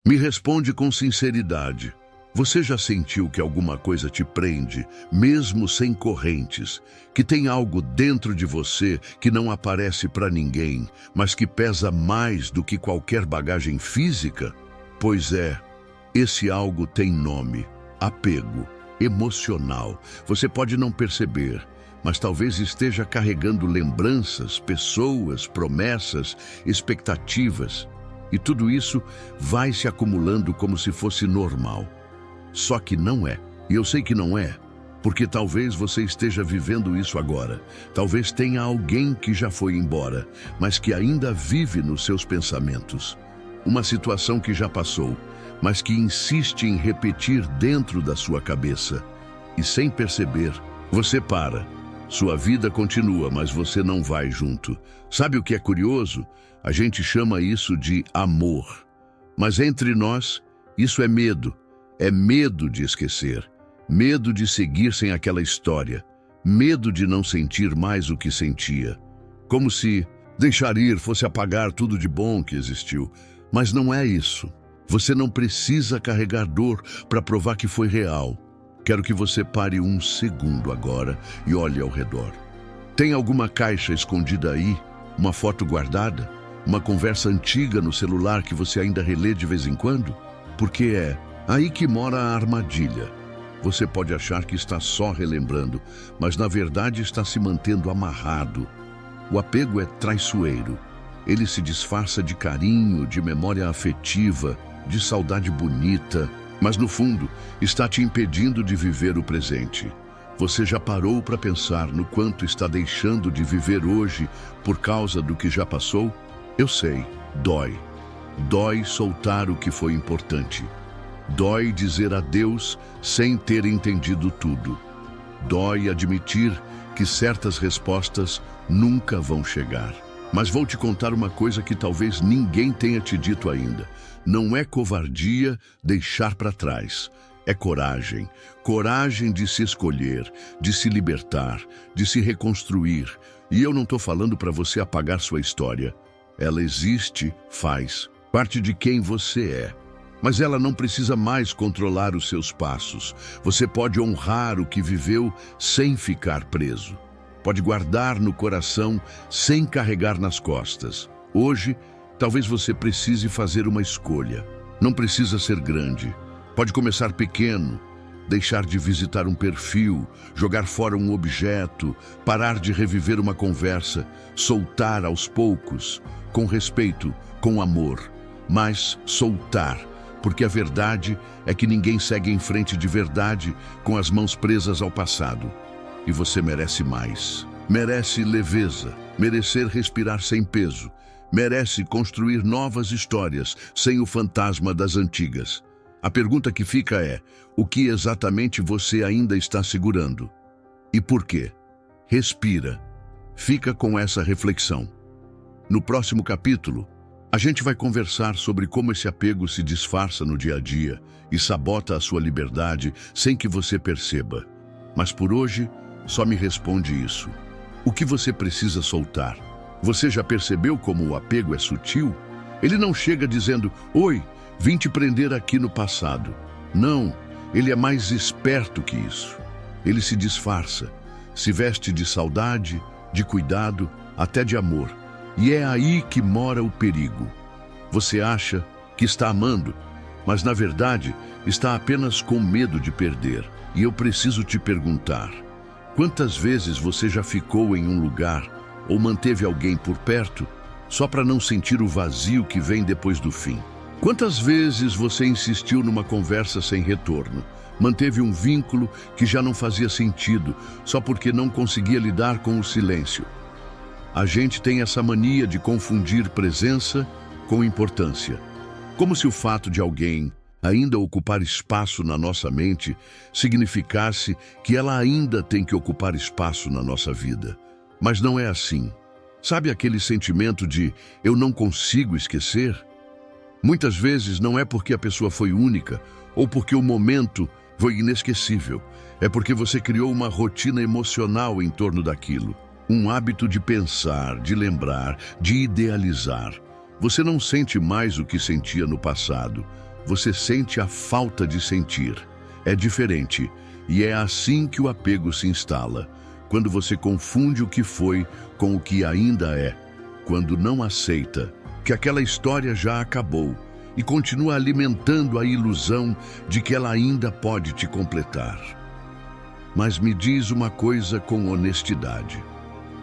Me responde com sinceridade. Você já sentiu que alguma coisa te prende, mesmo sem correntes, que tem algo dentro de você que não aparece para ninguém, mas que pesa mais do que qualquer bagagem física? Pois é, esse algo tem nome: apego emocional. Você pode não perceber, mas talvez esteja carregando lembranças, pessoas, promessas, expectativas. E tudo isso vai se acumulando como se fosse normal. Só que não é. E eu sei que não é, porque talvez você esteja vivendo isso agora. Talvez tenha alguém que já foi embora, mas que ainda vive nos seus pensamentos. Uma situação que já passou, mas que insiste em repetir dentro da sua cabeça. E sem perceber, você para. Sua vida continua, mas você não vai junto. Sabe o que é curioso? A gente chama isso de amor. Mas entre nós, isso é medo. É medo de esquecer. Medo de seguir sem aquela história. Medo de não sentir mais o que sentia. Como se deixar ir fosse apagar tudo de bom que existiu. Mas não é isso. Você não precisa carregar dor para provar que foi real. Quero que você pare um segundo agora e olhe ao redor. Tem alguma caixa escondida aí? Uma foto guardada? Uma conversa antiga no celular que você ainda relê de vez em quando? Porque é aí que mora a armadilha. Você pode achar que está só relembrando, mas na verdade está se mantendo amarrado. O apego é traiçoeiro. Ele se disfarça de carinho, de memória afetiva, de saudade bonita, mas no fundo está te impedindo de viver o presente. Você já parou para pensar no quanto está deixando de viver hoje por causa do que já passou? Eu sei, dói. Dói soltar o que foi importante. Dói dizer adeus sem ter entendido tudo. Dói admitir que certas respostas nunca vão chegar. Mas vou te contar uma coisa que talvez ninguém tenha te dito ainda. Não é covardia deixar para trás. É coragem. Coragem de se escolher, de se libertar, de se reconstruir. E eu não estou falando para você apagar sua história. Ela existe, faz parte de quem você é. Mas ela não precisa mais controlar os seus passos. Você pode honrar o que viveu sem ficar preso. Pode guardar no coração sem carregar nas costas. Hoje, talvez você precise fazer uma escolha. Não precisa ser grande. Pode começar pequeno. Deixar de visitar um perfil, jogar fora um objeto, parar de reviver uma conversa, soltar aos poucos, com respeito, com amor, mas soltar, porque a verdade é que ninguém segue em frente de verdade com as mãos presas ao passado. E você merece mais. Merece leveza, merecer respirar sem peso, merece construir novas histórias sem o fantasma das antigas. A pergunta que fica é: o que exatamente você ainda está segurando? E por quê? Respira. Fica com essa reflexão. No próximo capítulo, a gente vai conversar sobre como esse apego se disfarça no dia a dia e sabota a sua liberdade sem que você perceba. Mas por hoje, só me responde isso. O que você precisa soltar? Você já percebeu como o apego é sutil? Ele não chega dizendo: "Oi, vim te prender aqui no passado." Não, ele é mais esperto que isso. Ele se disfarça, se veste de saudade, de cuidado, até de amor. E é aí que mora o perigo. Você acha que está amando, mas na verdade está apenas com medo de perder. E eu preciso te perguntar: quantas vezes você já ficou em um lugar ou manteve alguém por perto só para não sentir o vazio que vem depois do fim? Quantas vezes você insistiu numa conversa sem retorno, manteve um vínculo que já não fazia sentido, só porque não conseguia lidar com o silêncio? A gente tem essa mania de confundir presença com importância, como se o fato de alguém ainda ocupar espaço na nossa mente significasse que ela ainda tem que ocupar espaço na nossa vida. Mas não é assim. Sabe aquele sentimento de "eu não consigo esquecer"? Muitas vezes não é porque a pessoa foi única ou porque o momento foi inesquecível. É porque você criou uma rotina emocional em torno daquilo. Um hábito de pensar, de lembrar, de idealizar. Você não sente mais o que sentia no passado. você sente a falta de sentir. É diferente, e é assim que o apego se instala, quando você confunde o que foi com o que ainda é, quando não aceita que aquela história já acabou e continua alimentando a ilusão de que ela ainda pode te completar. Mas me diz uma coisa com honestidade.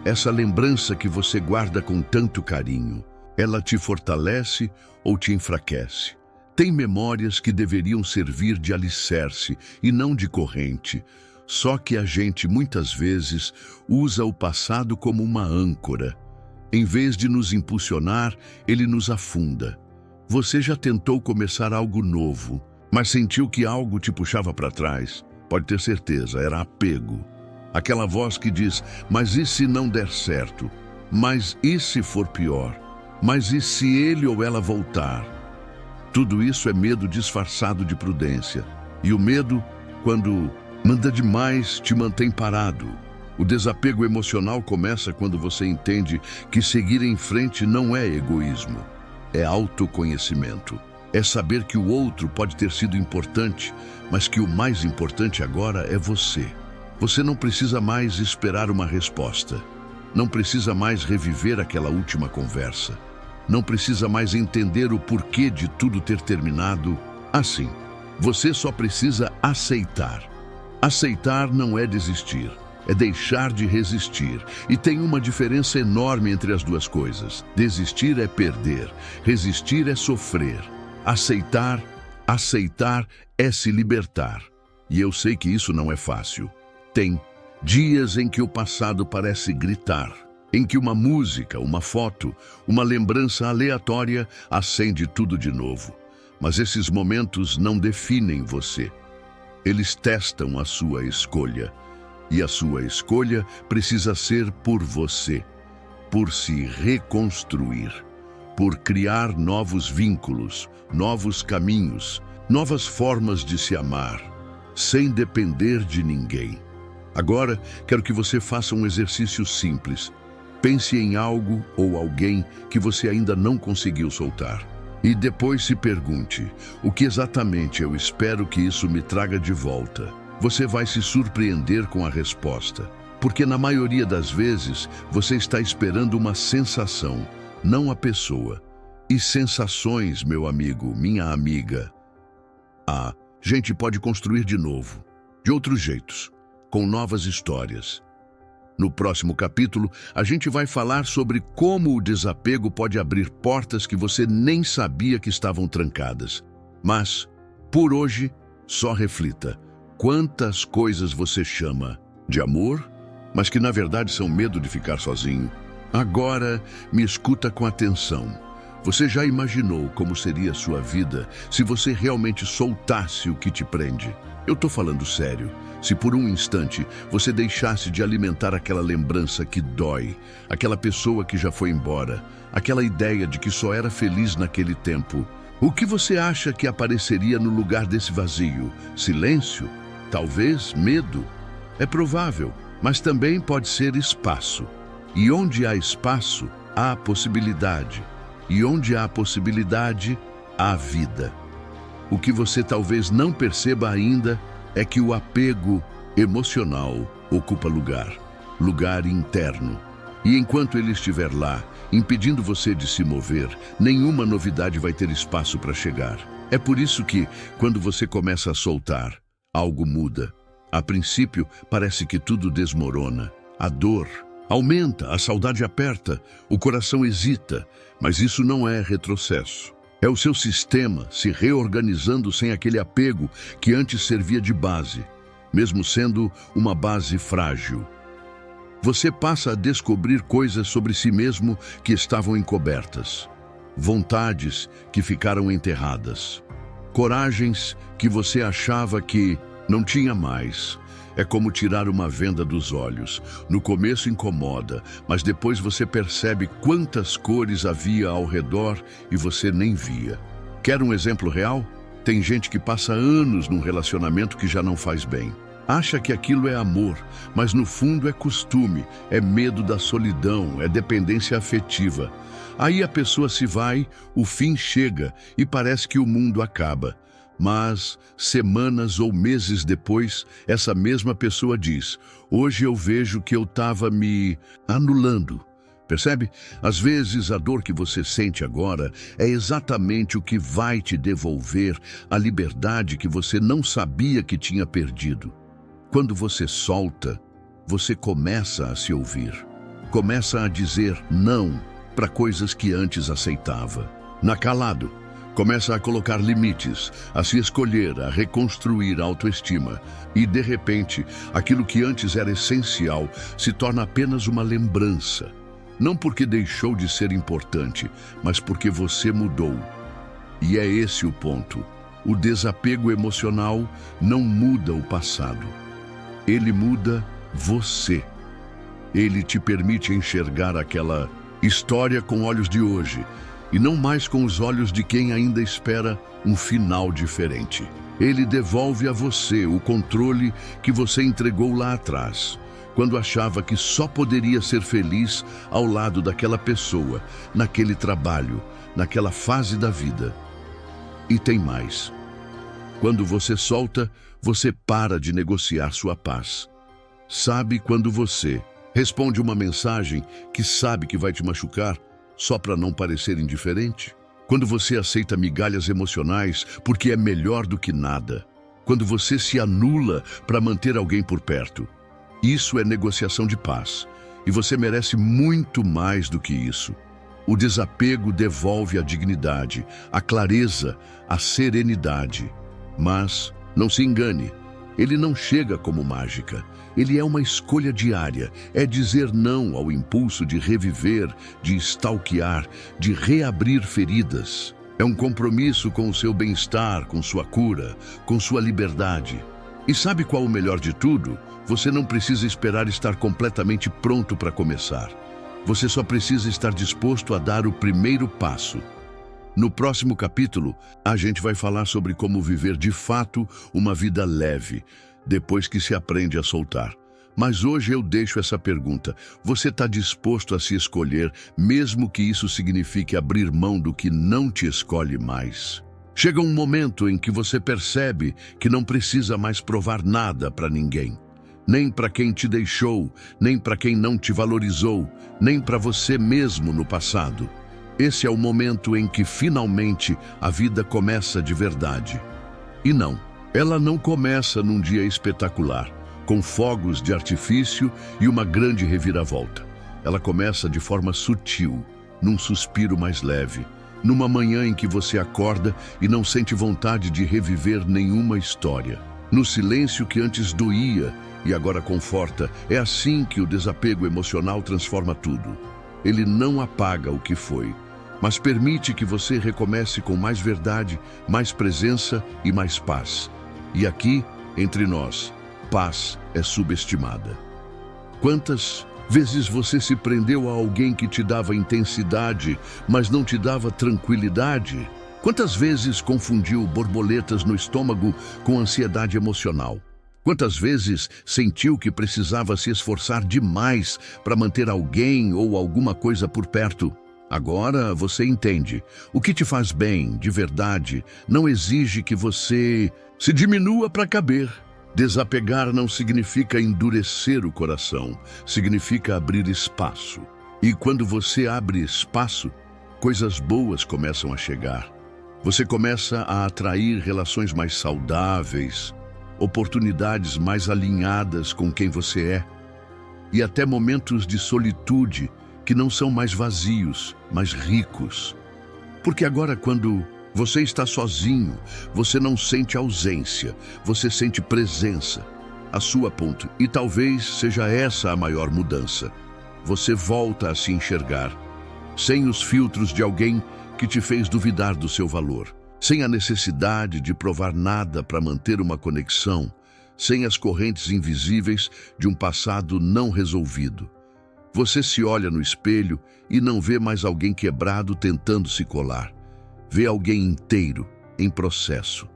Essa lembrança que você guarda com tanto carinho, ela te fortalece ou te enfraquece? Tem memórias que deveriam servir de alicerce e não de corrente, só que a gente muitas vezes usa o passado como uma âncora. Em vez de nos impulsionar, ele nos afunda. Você já tentou começar algo novo, mas sentiu que algo te puxava para trás? Pode ter certeza, era apego. Aquela voz que diz, mas e se não der certo? Mas e se for pior? Mas e se ele ou ela voltar? Tudo isso é medo disfarçado de prudência. E o medo, quando manda demais, te mantém parado. O desapego emocional começa quando você entende que seguir em frente não é egoísmo, é autoconhecimento. É saber que o outro pode ter sido importante, mas que o mais importante agora é você. Você não precisa mais esperar uma resposta. Não precisa mais reviver aquela última conversa. Não precisa mais entender o porquê de tudo ter terminado assim. Você só precisa aceitar. Aceitar não é desistir, é deixar de resistir. E tem uma diferença enorme entre as duas coisas. Desistir é perder, resistir é sofrer. Aceitar é se libertar. E eu sei que isso não é fácil. Tem dias em que o passado parece gritar, em que uma música, uma foto, uma lembrança aleatória acende tudo de novo. Mas esses momentos não definem você. Eles testam a sua escolha. E a sua escolha precisa ser por você, por se reconstruir, por criar novos vínculos, novos caminhos, novas formas de se amar, sem depender de ninguém. Agora, quero que você faça um exercício simples. Pense em algo ou alguém que você ainda não conseguiu soltar. E depois se pergunte, o que exatamente eu espero que isso me traga de volta? Você vai se surpreender com a resposta, porque na maioria das vezes você está esperando uma sensação, não a pessoa. E sensações, meu amigo, minha amiga, a gente pode construir de novo, de outros jeitos, com novas histórias. No próximo capítulo, a gente vai falar sobre como o desapego pode abrir portas que você nem sabia que estavam trancadas. Mas, por hoje, só reflita. Quantas coisas você chama de amor, mas que na verdade são medo de ficar sozinho? Agora, me escuta com atenção. Você já imaginou como seria a sua vida se você realmente soltasse o que te prende? Eu tô falando sério. Se por um instante você deixasse de alimentar aquela lembrança que dói, aquela pessoa que já foi embora, aquela ideia de que só era feliz naquele tempo, o que você acha que apareceria no lugar desse vazio? Silêncio? Talvez medo? É provável, mas também pode ser espaço. E onde há espaço, há possibilidade. E onde há possibilidade, há vida. O que você talvez não perceba ainda é que o apego emocional ocupa lugar interno. E enquanto ele estiver lá, impedindo você de se mover, nenhuma novidade vai ter espaço para chegar. É por isso que, quando você começa a soltar, algo muda. A princípio, parece que tudo desmorona. A dor aumenta, a saudade aperta, o coração hesita, mas isso não é retrocesso. É o seu sistema se reorganizando sem aquele apego que antes servia de base, mesmo sendo uma base frágil. Você passa a descobrir coisas sobre si mesmo que estavam encobertas, vontades que ficaram enterradas, coragens que você achava que não tinha mais. É como tirar uma venda dos olhos. No começo incomoda, mas depois você percebe quantas cores havia ao redor e você nem via. Quer um exemplo real? Tem gente que passa anos num relacionamento que já não faz bem. Acha que aquilo é amor, mas no fundo é costume, é medo da solidão, é dependência afetiva. Aí a pessoa se vai, o fim chega e parece que o mundo acaba. Mas, semanas ou meses depois, essa mesma pessoa diz: hoje eu vejo que eu estava me anulando. Percebe? Às vezes a dor que você sente agora é exatamente o que vai te devolver a liberdade que você não sabia que tinha perdido. Quando você solta, você começa a se ouvir. Começa a dizer não para coisas que antes aceitava. Na calado, começa a colocar limites, a se escolher, a reconstruir a autoestima. E, de repente, aquilo que antes era essencial se torna apenas uma lembrança. Não porque deixou de ser importante, mas porque você mudou. E é esse o ponto. O desapego emocional não muda o passado. Ele muda você. Ele te permite enxergar aquela história com olhos de hoje, e não mais com os olhos de quem ainda espera um final diferente. Ele devolve a você o controle que você entregou lá atrás, quando achava que só poderia ser feliz ao lado daquela pessoa, naquele trabalho, naquela fase da vida. E tem mais. Quando você solta, você para de negociar sua paz. Sabe quando você responde uma mensagem que sabe que vai te machucar só para não parecer indiferente? Quando você aceita migalhas emocionais porque é melhor do que nada? Quando você se anula para manter alguém por perto? Isso é negociação de paz, e você merece muito mais do que isso. O desapego devolve a dignidade, a clareza, a serenidade. Mas, não se engane, ele não chega como mágica. Ele é uma escolha diária, é dizer não ao impulso de reviver, de stalkear, de reabrir feridas. É um compromisso com o seu bem-estar, com sua cura, com sua liberdade. E sabe qual o melhor de tudo? Você não precisa esperar estar completamente pronto para começar. Você só precisa estar disposto a dar o primeiro passo. No próximo capítulo, a gente vai falar sobre como viver de fato uma vida leve, depois que se aprende a soltar. Mas hoje eu deixo essa pergunta: você está disposto a se escolher, mesmo que isso signifique abrir mão do que não te escolhe mais? Chega um momento em que você percebe que não precisa mais provar nada para ninguém. Nem para quem te deixou, nem para quem não te valorizou, nem para você mesmo no passado. Esse é o momento em que finalmente a vida começa de verdade. E não, ela não começa num dia espetacular, com fogos de artifício e uma grande reviravolta. Ela começa de forma sutil, num suspiro mais leve, numa manhã em que você acorda e não sente vontade de reviver nenhuma história. No silêncio que antes doía e agora conforta, é assim que o desapego emocional transforma tudo. Ele não apaga o que foi, mas permite que você recomece com mais verdade, mais presença e mais paz. E aqui, entre nós, paz é subestimada. Quantas vezes você se prendeu a alguém que te dava intensidade, mas não te dava tranquilidade? Quantas vezes confundiu borboletas no estômago com ansiedade emocional? Quantas vezes sentiu que precisava se esforçar demais para manter alguém ou alguma coisa por perto? Agora você entende. O que te faz bem, de verdade, não exige que você se diminua para caber. Desapegar não significa endurecer o coração, significa abrir espaço. E quando você abre espaço, coisas boas começam a chegar. Você começa a atrair relações mais saudáveis, oportunidades mais alinhadas com quem você é, e até momentos de solitude que não são mais vazios, mas ricos. Porque agora, quando você está sozinho, você não sente ausência, você sente presença. A sua ponto. E talvez seja essa a maior mudança. Você volta a se enxergar, sem os filtros de alguém que te fez duvidar do seu valor, sem a necessidade de provar nada para manter uma conexão, sem as correntes invisíveis de um passado não resolvido. Você se olha no espelho e não vê mais alguém quebrado tentando se colar. Vê alguém inteiro, em processo.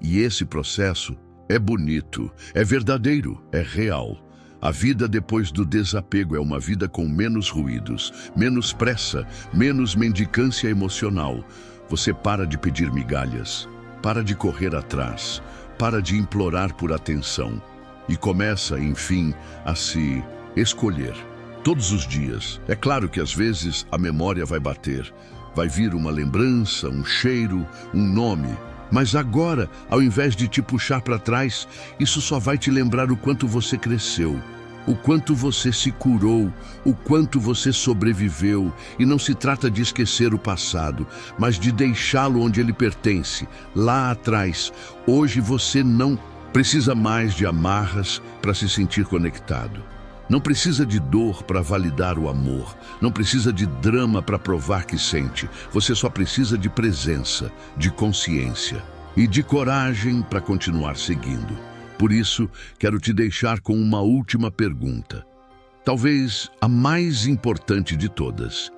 E esse processo é bonito, é verdadeiro, é real. A vida depois do desapego é uma vida com menos ruídos, menos pressa, menos mendicância emocional. Você para de pedir migalhas, para de correr atrás, para de implorar por atenção e começa, enfim, a se escolher. Todos os dias. É claro que às vezes a memória vai bater, vai vir uma lembrança, um cheiro, um nome. Mas agora, ao invés de te puxar para trás, isso só vai te lembrar o quanto você cresceu, o quanto você se curou, o quanto você sobreviveu. E não se trata de esquecer o passado, mas de deixá-lo onde ele pertence, lá atrás. Hoje você não precisa mais de amarras para se sentir conectado. Não precisa de dor para validar o amor. Não precisa de drama para provar que sente. Você só precisa de presença, de consciência e de coragem para continuar seguindo. Por isso, quero te deixar com uma última pergunta. Talvez a mais importante de todas.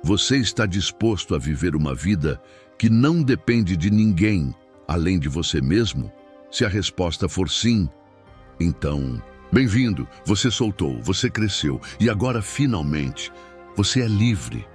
Você está disposto a viver uma vida que não depende de ninguém, além de você mesmo? Se a resposta for sim, então, bem-vindo, você soltou, você cresceu e agora, finalmente, você é livre.